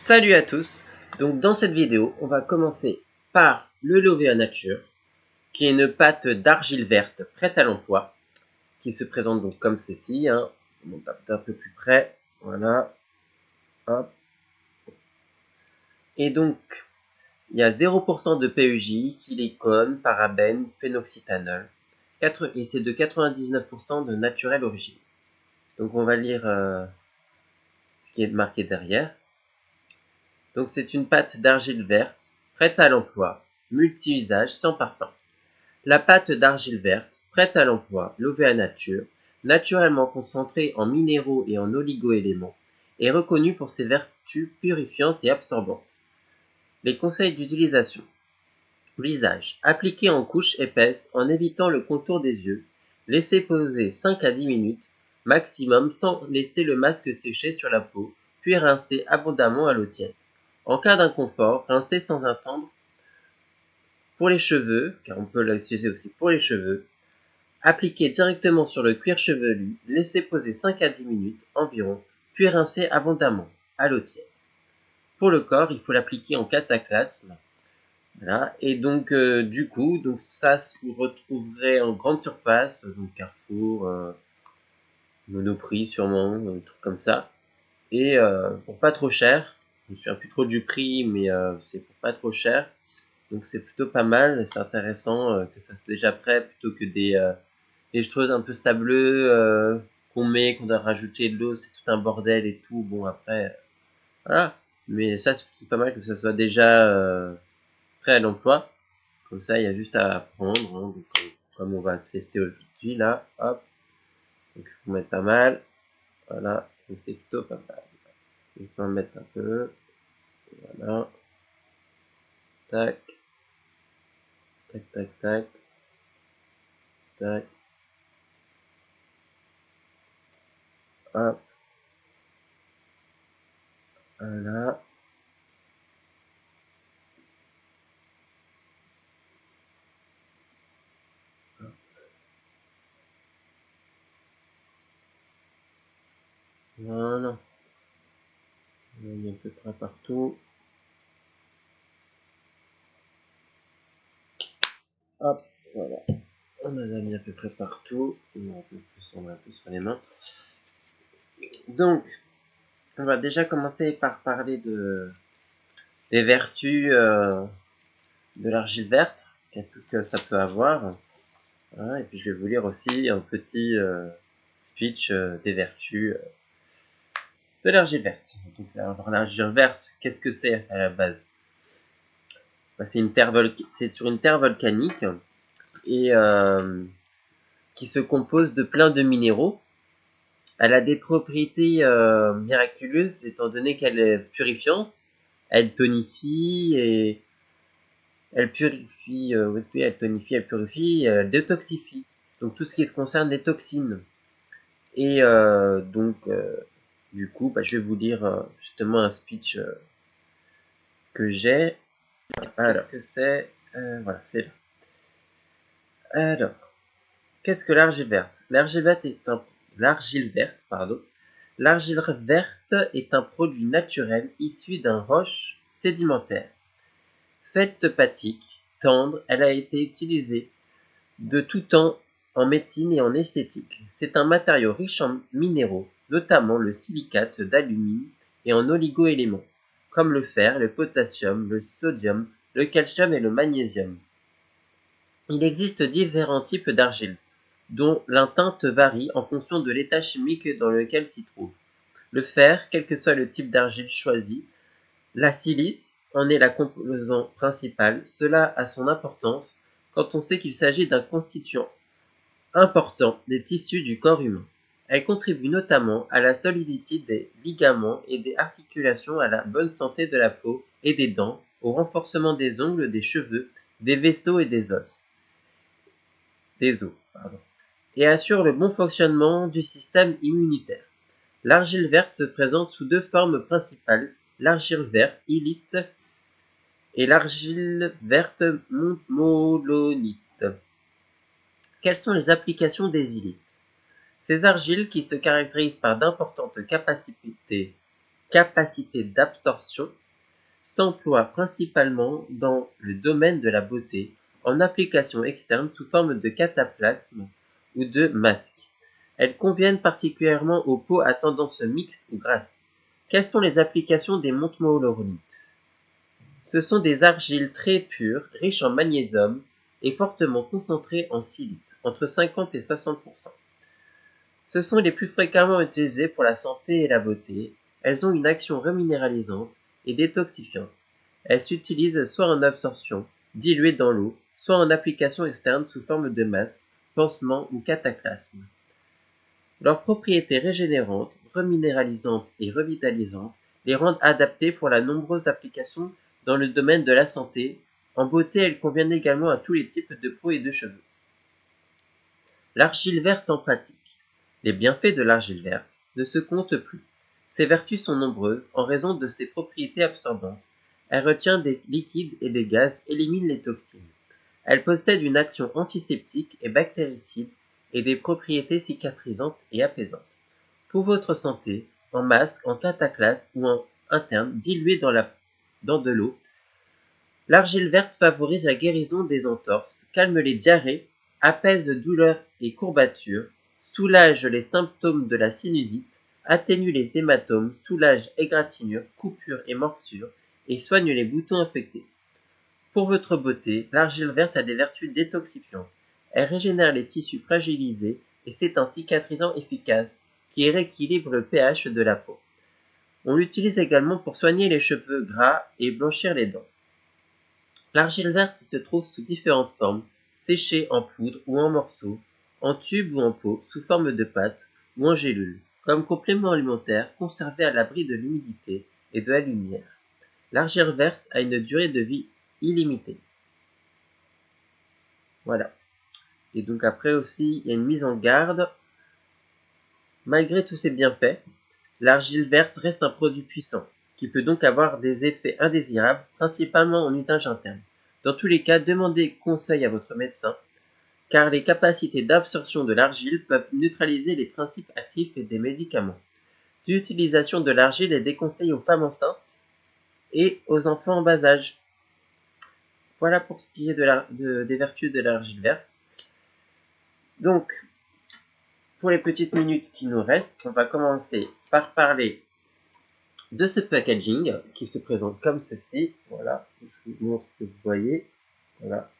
Salut à tous. Donc dans cette vidéo, on va commencer par le Lovea Nature, qui est une pâte d'argile verte prête à l'emploi, qui se présente donc comme ceci. Je monte un peu plus près. Voilà. Hop. Et donc, il y a 0% de PEJ, silicone, parabènes, phénoxytanol. Et c'est de 99% de naturelle origine. Donc on va lire ce qui est marqué derrière. Donc c'est une pâte d'argile verte, prête à l'emploi, multi-usage, sans parfum. La pâte d'argile verte, prête à l'emploi, Lovea Nature, naturellement concentrée en minéraux et en oligo-éléments, est reconnue pour ses vertus purifiantes et absorbantes. Les conseils d'utilisation. Visage. Appliquez en couche épaisse en évitant le contour des yeux. Laissez poser 5 à 10 minutes maximum sans laisser le masque sécher sur la peau, puis rincez abondamment à l'eau tiède. En cas d'inconfort, rincez sans attendre. Pour les cheveux, car on peut l'utiliser aussi pour les cheveux, appliquez directement sur le cuir chevelu, laissez poser 5 à 10 minutes environ, puis rincez abondamment à l'eau tiède. Pour le corps, il faut l'appliquer en cataplasme. Voilà. Et donc, du coup, ça vous retrouverez en grande surface, donc Carrefour, Monoprix sûrement, un truc comme ça. Et pour pas trop cher, je me souviens plus trop du prix, mais c'est pour pas trop cher. Donc c'est plutôt pas mal, c'est intéressant que ça soit déjà prêt plutôt que des choses un peu sableux qu'on doit rajouter de l'eau, c'est tout un bordel et tout. Bon après, voilà. Mais ça c'est pas mal que ça soit déjà prêt à l'emploi. Comme ça il y a juste à prendre. Donc, comme on va tester aujourd'hui là, hop. Donc il faut mettre pas mal. Voilà, donc c'est plutôt pas mal. Il faut en mettre un peu. Voilà. Tac. Tac, tac, tac. Tac. Hop. Voilà. Voilà. On a mis à peu près partout. Hop, voilà. On en a mis à peu près partout. On a un peu sur les mains. Donc, on va déjà commencer par parler des vertus de l'argile verte que ça peut avoir. Voilà, et puis je vais vous lire aussi un petit speech des vertus de l'argile verte. Donc, alors, l'argile verte, qu'est-ce que c'est à la base? C'est sur une terre volcanique et qui se compose de plein de minéraux. Elle a des propriétés miraculeuses étant donné qu'elle est purifiante, elle tonifie et elle purifie, elle purifie, elle détoxifie. Donc tout ce qui concerne les toxines. Et du coup, je vais vous lire justement un speech que j'ai. Alors, qu'est-ce que c'est Voilà, c'est là. Alors, qu'est-ce que l'argile verte? L'argile verte est un produit naturel issu d'un roche sédimentaire. Faite sphatique, tendre, elle a été utilisée de tout temps en médecine et en esthétique. C'est un matériau riche en minéraux, notamment le silicate d'alumine et en oligo-éléments, comme le fer, le potassium, le sodium, le calcium et le magnésium. Il existe différents types d'argile, dont la teinte varie en fonction de l'état chimique dans lequel s'y trouve. Le fer, quel que soit le type d'argile choisi, la silice en est la composante principale. Cela a son importance quand on sait qu'il s'agit d'un constituant important des tissus du corps humain. Elle contribue notamment à la solidité des ligaments et des articulations, à la bonne santé de la peau et des dents, au renforcement des ongles, des cheveux, des vaisseaux et des os. Et assure le bon fonctionnement du système immunitaire. L'argile verte se présente sous deux formes principales, l'argile verte illite et l'argile verte molonite. Quelles sont les applications des illites? Ces argiles, qui se caractérisent par d'importantes capacités capacité d'absorption s'emploie principalement dans le domaine de la beauté, en application externe sous forme de cataplasme ou de masque. Elles conviennent particulièrement aux peaux à tendance mixte ou grasse. Quelles sont les applications des montmorillonites? Ce sont des argiles très pures, riches en magnésium et fortement concentrées en silite, entre 50 et 60%. Ce sont les plus fréquemment utilisées pour la santé et la beauté. Elles ont une action reminéralisante et détoxifiante. Elles s'utilisent soit en absorption, diluées dans l'eau, soit en application externe sous forme de masque, pansement ou cataplasme. Leurs propriétés régénérantes, reminéralisantes et revitalisantes les rendent adaptées pour la nombreuses applications dans le domaine de la santé. En beauté, elles conviennent également à tous les types de peau et de cheveux. L'argile verte en pratique. Les bienfaits de l'argile verte ne se comptent plus. Ses vertus sont nombreuses en raison de ses propriétés absorbantes. Elle retient des liquides et des gaz, élimine les toxines. Elle possède une action antiseptique et bactéricide et des propriétés cicatrisantes et apaisantes. Pour votre santé, en masque, en cataplasme ou en interne, diluée dans de l'eau, l'argile verte favorise la guérison des entorses, calme les diarrhées, apaise douleurs et courbatures, soulage les symptômes de la sinusite, atténue les hématomes, soulage égratignures, coupures et morsures, et soigne les boutons infectés. Pour votre beauté, l'argile verte a des vertus détoxifiantes. Elle régénère les tissus fragilisés et c'est un cicatrisant efficace qui rééquilibre le pH de la peau. On l'utilise également pour soigner les cheveux gras et blanchir les dents. L'argile verte se trouve sous différentes formes, séchée en poudre ou en morceaux, en tube ou en pot, sous forme de pâte ou en gélule, comme complément alimentaire conservé à l'abri de l'humidité et de la lumière. L'argile verte a une durée de vie illimitée. Voilà. Et donc après aussi, il y a une mise en garde. Malgré tous ces bienfaits, l'argile verte reste un produit puissant, qui peut donc avoir des effets indésirables, principalement en usage interne. Dans tous les cas, demandez conseil à votre médecin, car les capacités d'absorption de l'argile peuvent neutraliser les principes actifs des médicaments. L'utilisation de l'argile est déconseillée aux femmes enceintes et aux enfants en bas âge. Voilà pour ce qui est des vertus de l'argile verte. Donc, pour les petites minutes qui nous restent, on va commencer par parler de ce packaging qui se présente comme ceci. Voilà, je vous montre ce que vous voyez. Voilà.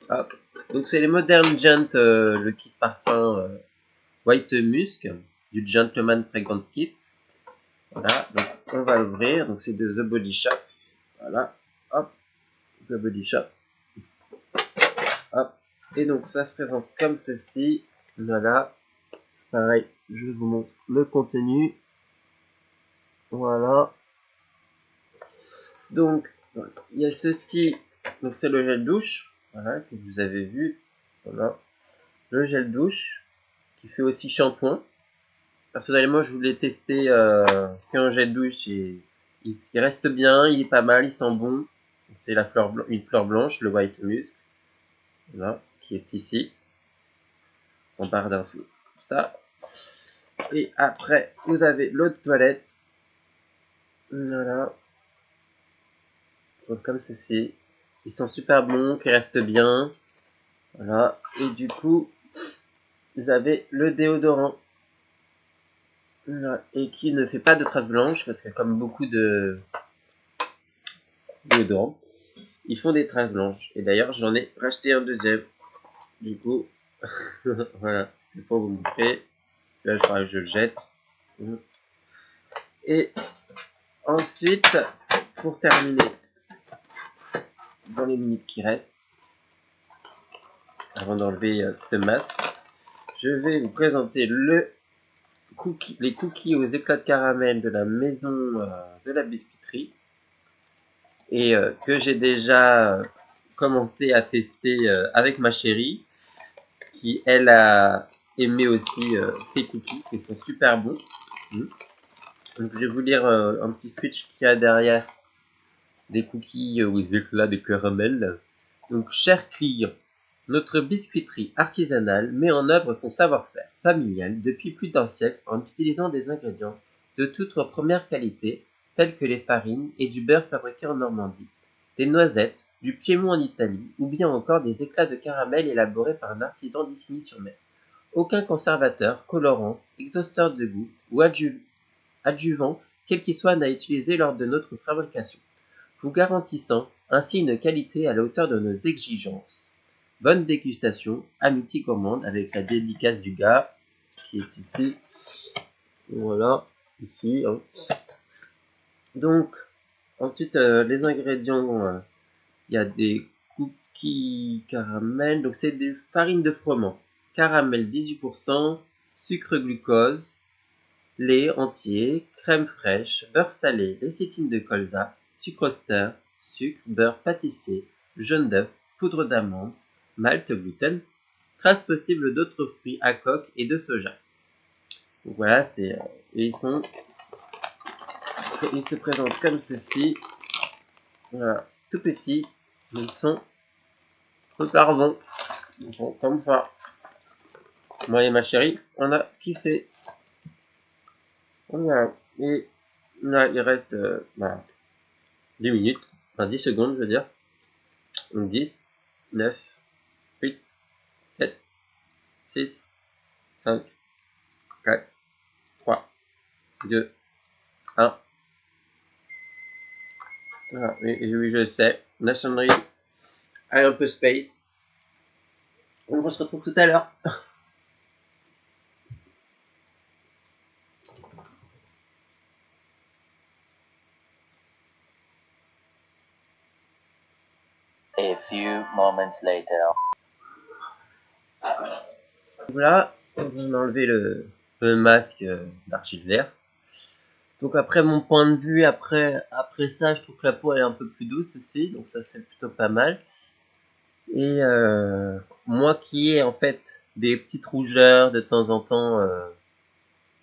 Hop. Donc c'est les Modern Gent, le kit parfum White Musk du Gentleman Fragrance Kit. Voilà, donc on va l'ouvrir. Donc c'est de The Body Shop. Voilà, hop, The Body Shop. Hop. Et donc ça se présente comme ceci. Voilà. Pareil, je vous montre le contenu. Voilà. Donc, il y a ceci. Donc c'est le gel douche. Voilà, que vous avez vu. Voilà. Le gel douche. Qui fait aussi shampoing. Personnellement, je voulais tester qu'un gel douche et il reste bien, il est pas mal, il sent bon. C'est une fleur blanche, le White Musk. Voilà, qui est ici. En barre d'infos. Ça. Et après, vous avez l'eau de toilette. Voilà. Donc comme ceci. Ils sont super bons, qui restent bien. Voilà. Et du coup, vous avez le déodorant. Voilà. Et qui ne fait pas de traces blanches, parce que comme beaucoup de déodorants, ils font des traces blanches. Et d'ailleurs, j'en ai racheté un deuxième. Du coup, voilà, c'était pour vous montrer. Là, je le jette. Et ensuite, pour terminer, dans les minutes qui restent, avant d'enlever ce masque, je vais vous présenter les cookies aux éclats de caramel de la maison de la biscuiterie. Et que j'ai déjà commencé à tester avec ma chérie, qui elle a aimé aussi ces cookies, qui sont super bons. Donc je vais vous lire un petit speech qu'il y a derrière des cookies aux éclats de caramel. Donc, chers clients, notre biscuiterie artisanale met en œuvre son savoir-faire familial depuis plus d'un siècle en utilisant des ingrédients de toute première qualité, telles que les farines et du beurre fabriqués en Normandie, des noisettes, du Piémont en Italie, ou bien encore des éclats de caramel élaborés par un artisan d'Isigny-sur-Mer. Aucun conservateur, colorant, exhausteur de goût ou adjuvant, quel qu'il soit, n'a utilisé lors de notre fabrication, vous garantissant ainsi une qualité à la hauteur de nos exigences. Bonne dégustation, amitié gourmande, avec la dédicace du gars qui est ici. Voilà, ici. Hein. Donc, ensuite, les ingrédients, il y a des cookies caramel, donc c'est des farines de froment, caramel 18%, sucre glucose, lait entier, crème fraîche, beurre salé, lécithine de colza, sucre auster, sucre, beurre pâtissier, jaune d'œuf, poudre d'amande, malt, gluten, traces possibles d'autres fruits à coque et de soja. Donc voilà, et ils se présentent comme ceci. Voilà, tout petits, mais ils sont super bons. Bon, comme ça. Moi et ma chérie, on a kiffé. Voilà. Et là, il reste 10 minutes, enfin 10 secondes, je veux dire. Donc 10, 9, 8, 7, 6, 5, 4, 3, 2, 1. Voilà. Et oui, je sais, la sonnerie a un peu space. On se retrouve tout à l'heure. A few moments later. Voilà, on va enlever le masque d'argile verte. Donc après mon point de vue, après ça, je trouve que la peau elle est un peu plus douce aussi, donc ça c'est plutôt pas mal. Et moi qui ai en fait des petites rougeurs de temps en temps,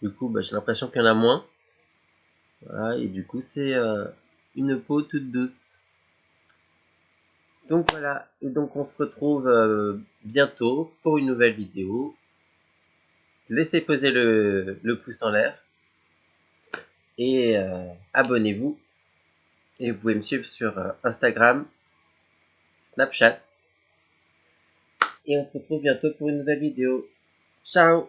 du coup j'ai l'impression qu'il y en a moins. Voilà, et du coup c'est une peau toute douce. Donc voilà, et donc on se retrouve bientôt pour une nouvelle vidéo. Laissez poser le pouce en l'air. Et abonnez-vous. Et vous pouvez me suivre sur Instagram, Snapchat. Et on se retrouve bientôt pour une nouvelle vidéo. Ciao!